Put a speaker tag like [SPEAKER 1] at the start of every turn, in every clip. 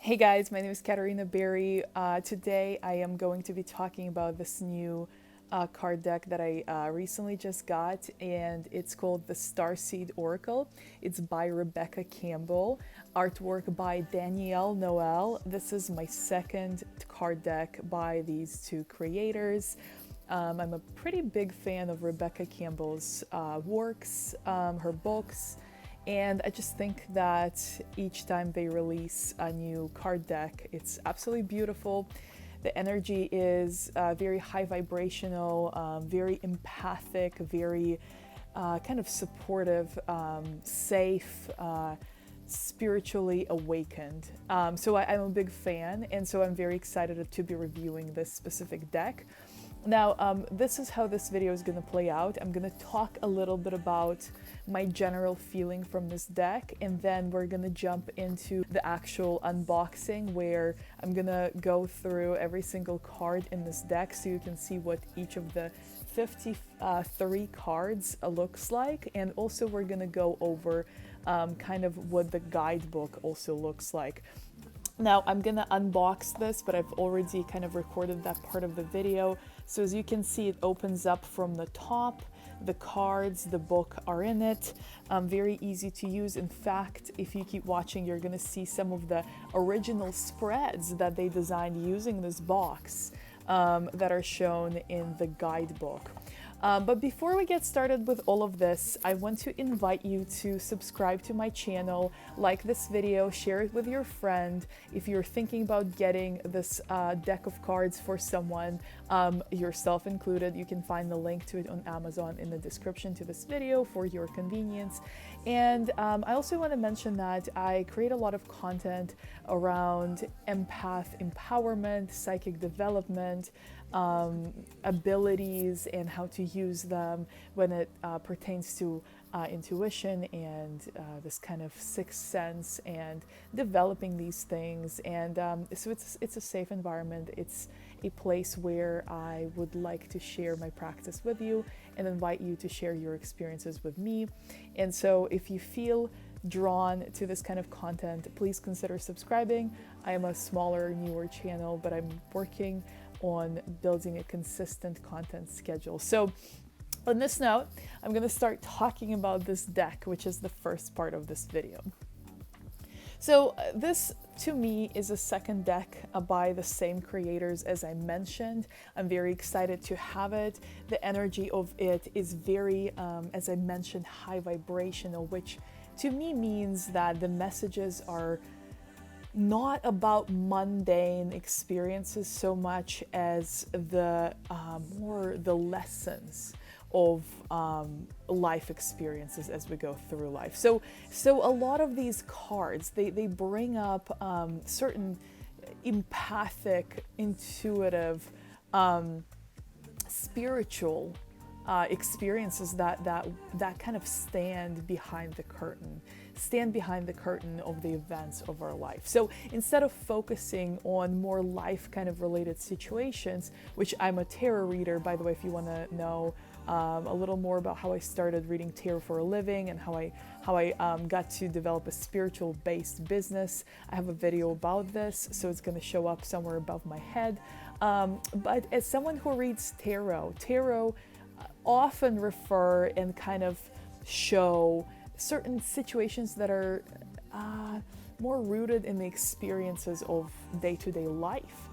[SPEAKER 1] Hey guys, my name is Katarina Berry. Today I am going to be talking about this new card deck that I recently just got, and it's called the Starseed Oracle. It's by Rebecca Campbell, artwork by Danielle, Noel. This is my second card deck by these two creators. I'm a pretty big fan of Rebecca Campbell's works, her books. And I just think that each time they release a new card deck, it's absolutely beautiful. The energy is very high vibrational, very empathic, very kind of supportive, safe, spiritually awakened. I'm a big fan, and so I'm very excited to be reviewing this specific deck. Now, this is how this video is going to play out. I'm going to talk a little bit about my general feeling from this deck, and then we're going to jump into the actual unboxing where I'm going to go through every single card in this deck so you can see what each of the 53 cards looks like, and also we're going to go over kind of what the guidebook also looks like. Now, I'm gonna unbox this, but I've already kind of recorded that part of the video. So as you can see, it opens up from the top. The cards, the book are in it. Very easy to use. In fact, if you keep watching, you're gonna see some of the original spreads that they designed using this box that are shown in the guidebook. But before we get started with all of this, I want to invite you to subscribe to my channel, like this video, share it with your friend. If you're thinking about getting this deck of cards for someone, yourself included, you can find the link to it on Amazon in the description to this video for your convenience. And I also want to mention that I create a lot of content around empath empowerment, psychic development, abilities, and how to use them when it pertains to intuition and this kind of sixth sense and developing these things. And so it's a safe environment. It's a place where I would like to share my practice with you and invite you to share your experiences with me. And so if you feel drawn to this kind of content, please consider subscribing. I am a smaller, newer channel, but I'm working on building a consistent content schedule. So on this note, I'm going to start talking about this deck, which is the first part of this video. So this, to me, is a second deck by the same creators as I mentioned. I'm very excited to have it. The energy of it is very, as I mentioned, high vibrational, which to me means that the messages are not about mundane experiences so much as the more the lessons of life experiences as we go through life. So a lot of these cards, they bring up certain empathic, intuitive, spiritual experiences that kind of stand behind the curtain of the events of our life. So instead of focusing on more life kind of related situations, which I'm a tarot reader, by the way, if you want to know a little more about how I started reading tarot for a living and how I got to develop a spiritual based business, I have a video about this, so it's going to show up somewhere above my head. But as someone who reads tarot often refer and kind of show certain situations that are more rooted in the experiences of day-to-day life.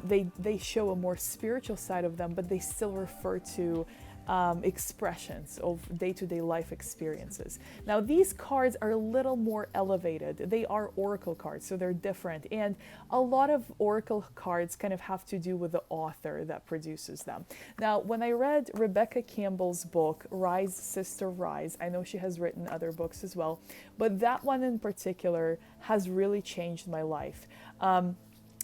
[SPEAKER 1] They show a more spiritual side of them, but they still refer to expressions of day-to-day life experiences. Now, these cards are a little more elevated. They are oracle cards, so they're different. And a lot of oracle cards kind of have to do with the author that produces them. Now, when I read Rebecca Campbell's book, Rise, Sister, Rise, I know she has written other books as well, but that one in particular has really changed my life.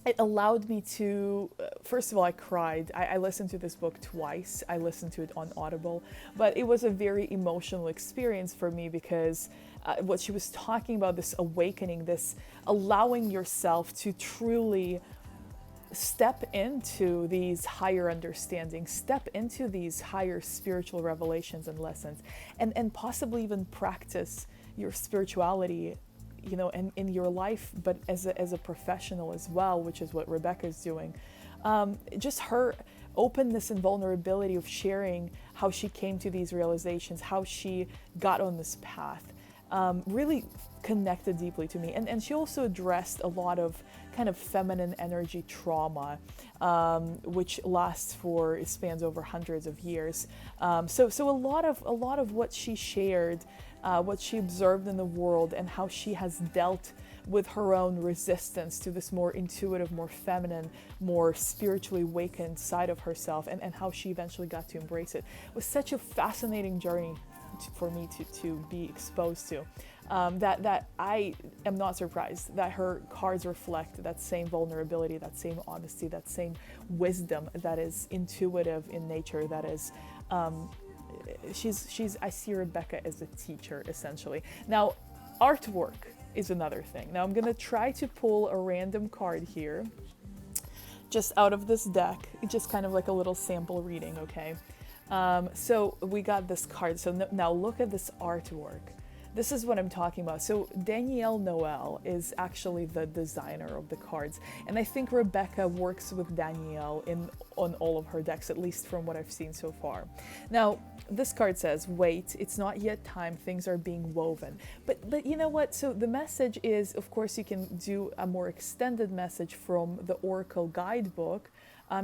[SPEAKER 1] It allowed me to, first of all, I cried. I listened to this book twice. I listened to it on Audible, but it was a very emotional experience for me because what she was talking about, this awakening, this allowing yourself to truly step into these higher understandings, step into these higher spiritual revelations and lessons, and possibly even practice your spirituality and in your life, but as a professional as well, which is what Rebecca is doing. Just her openness and vulnerability of sharing how she came to these realizations, how she got on this path, really connected deeply to me. And she also addressed a lot of kind of feminine energy trauma, which spans over hundreds of years. So a lot of what she shared, what she observed in the world, and how she has dealt with her own resistance to this more intuitive, more feminine, more spiritually awakened side of herself, and how she eventually got to embrace it, was such a fascinating journey for me to be exposed to, that I am not surprised that her cards reflect that same vulnerability, that same honesty, that same wisdom that is intuitive in nature, that is I see Rebecca as a teacher, essentially. Now, artwork is another thing. Now I'm gonna try to pull a random card here, just out of this deck, just kind of like a little sample reading, okay? So we got this card. So now look at this artwork. This is what I'm talking about. So Danielle Noel is actually the designer of the cards. And I think Rebecca works with Danielle on all of her decks, at least from what I've seen so far. Now, this card says, wait, it's not yet time, things are being woven. But you know what? So the message is, of course, you can do a more extended message from the Oracle Guidebook.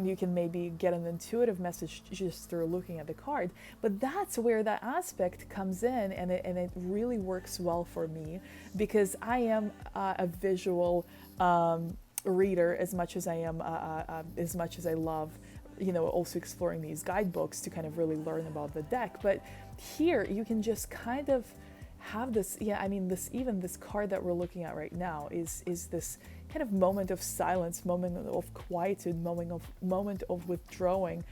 [SPEAKER 1] You can maybe get an intuitive message just through looking at the card, but that's where that aspect comes in, and it really works well for me, because I am a visual reader as much as I am, as much as I love, also exploring these guidebooks to kind of really learn about the deck. But here you can just kind of have this, this card that we're looking at right now is this kind of moment of silence, moment of quietude, moment of withdrawing.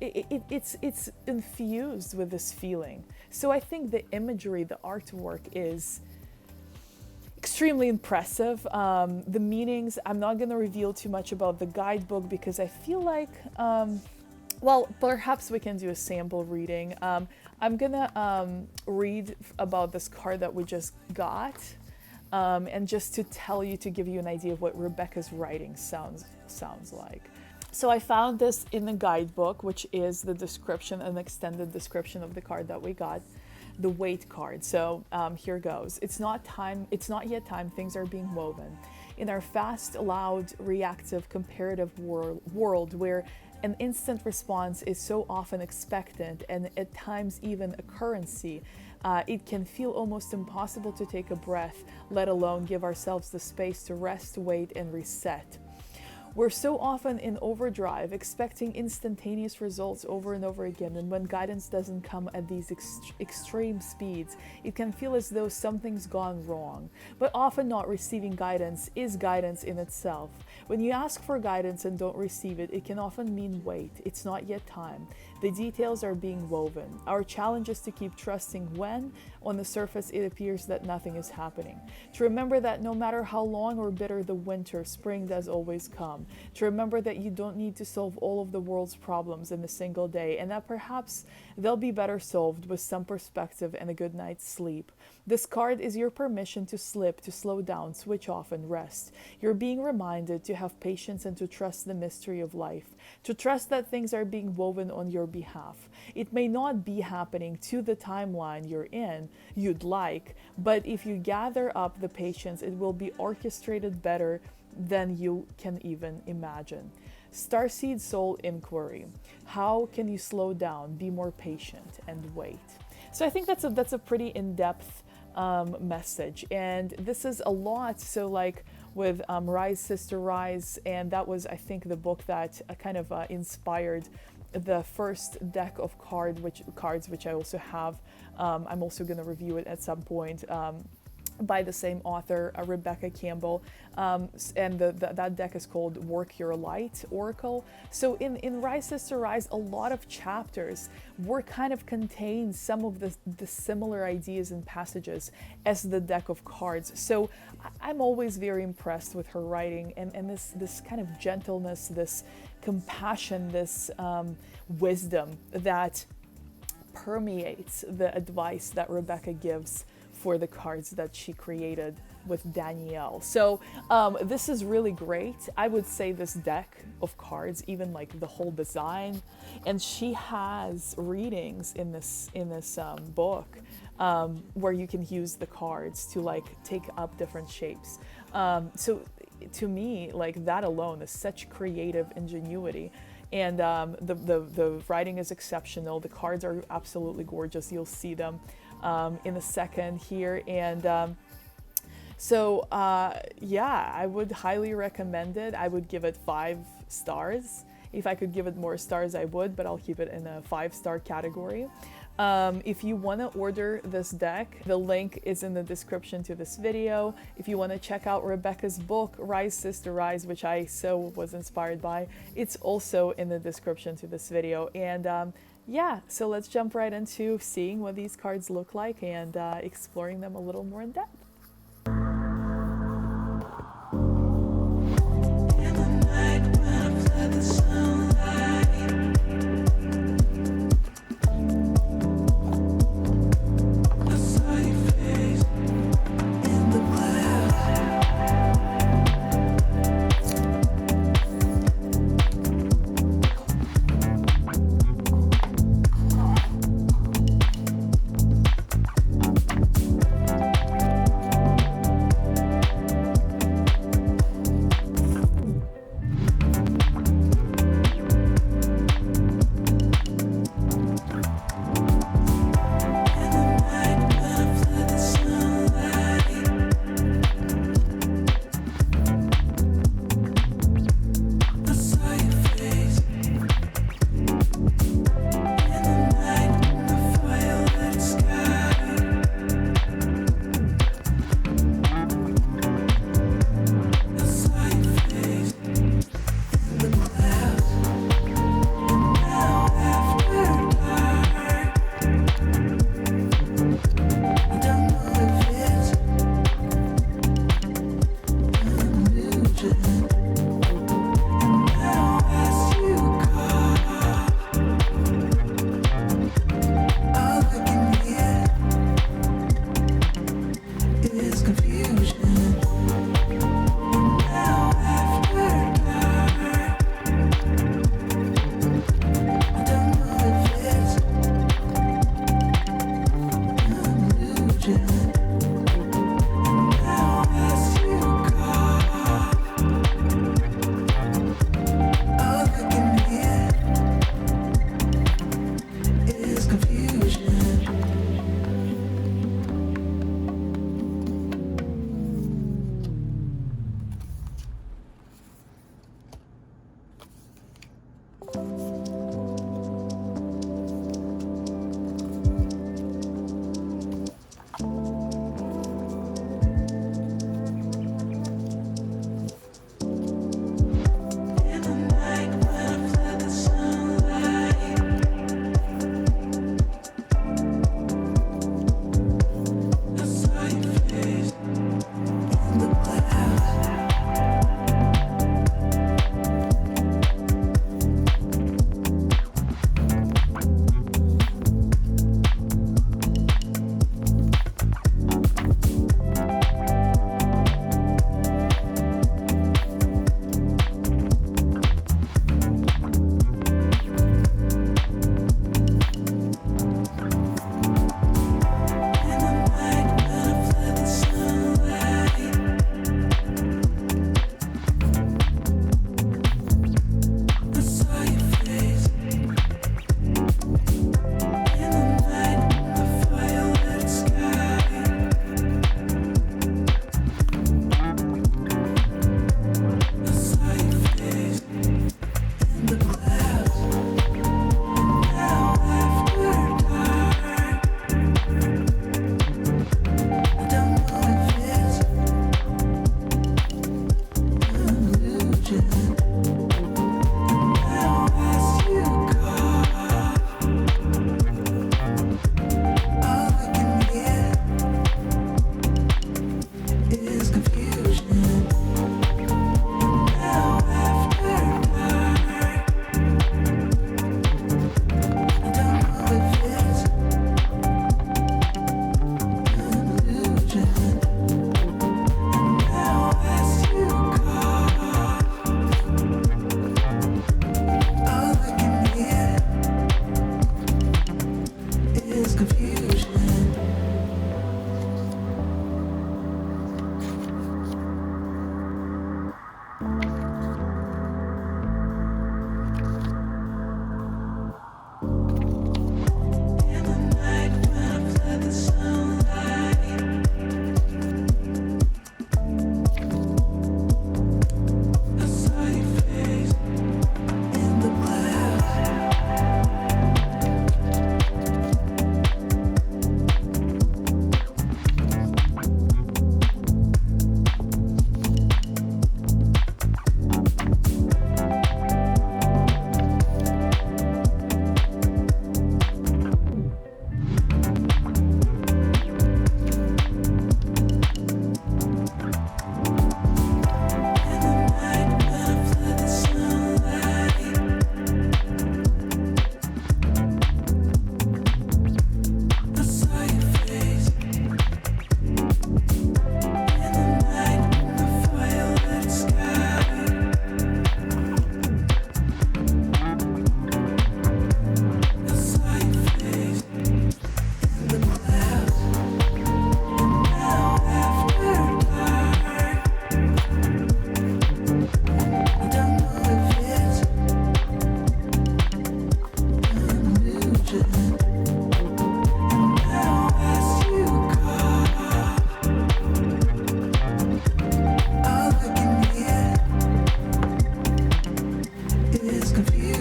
[SPEAKER 1] It's infused with this feeling. So I think the imagery, the artwork is extremely impressive. The meanings, I'm not going to reveal too much about the guidebook, because I feel like, well, perhaps we can do a sample reading. I'm gonna read about this card that we just got, and just to give you an idea of what Rebecca's writing sounds like. So I found this in the guidebook, which is the description, an extended description of the card that we got, the Wait card. So here goes. It's not yet time, things are being woven. In our fast, loud, reactive, comparative world where an instant response is so often expectant and at times even a currency, it can feel almost impossible to take a breath, let alone give ourselves the space to rest, wait, and reset. We're so often in overdrive, expecting instantaneous results over and over again, and when guidance doesn't come at these extreme speeds, it can feel as though something's gone wrong. But often not receiving guidance is guidance in itself. When you ask for guidance and don't receive it, it can often mean wait, it's not yet time. The details are being woven. Our challenge is to keep trusting when, on the surface, it appears that nothing is happening. To remember that no matter how long or bitter the winter, spring does always come. To remember that you don't need to solve all of the world's problems in a single day, and that perhaps they'll be better solved with some perspective and a good night's sleep. This card is your permission to slip, to slow down, switch off, and rest. You're being reminded to have patience and to trust the mystery of life, to trust that things are being woven on your behalf. It may not be happening to the timeline you'd like, but if you gather up the patience, it will be orchestrated better than you can even imagine. Starseed Soul Inquiry. How can you slow down, be more patient, and wait? So I think that's a pretty in-depth message, and this is a lot. So like with Rise Sister Rise, and that was, I think, the book that kind of inspired the first deck of cards, which I also have. I'm also going to review it at some point. By the same author, Rebecca Campbell, and that deck is called Work Your Light Oracle. So in Rise Sister Rise, a lot of chapters were kind of contain some of the similar ideas and passages as the deck of cards. So I'm always very impressed with her writing, and this kind of gentleness, this compassion, this wisdom that permeates the advice that Rebecca gives for the cards that she created with Danielle. So this is really great. I would say this deck of cards, even like the whole design, and she has readings in this book where you can use the cards to like take up different shapes. So to me, like that alone is such creative ingenuity. And the writing is exceptional. The cards are absolutely gorgeous. You'll see them in a second here. And so yeah, I would highly recommend it. I would give it 5 stars. If I could give it more stars, I would, but I'll keep it in a 5-star category. If you want to order this deck, the link is in the description to this video. If you want to check out Rebecca's book, Rise Sister Rise, which I so was inspired by, it's also in the description to this video. And yeah, so let's jump right into seeing what these cards look like and exploring them a little more in depth.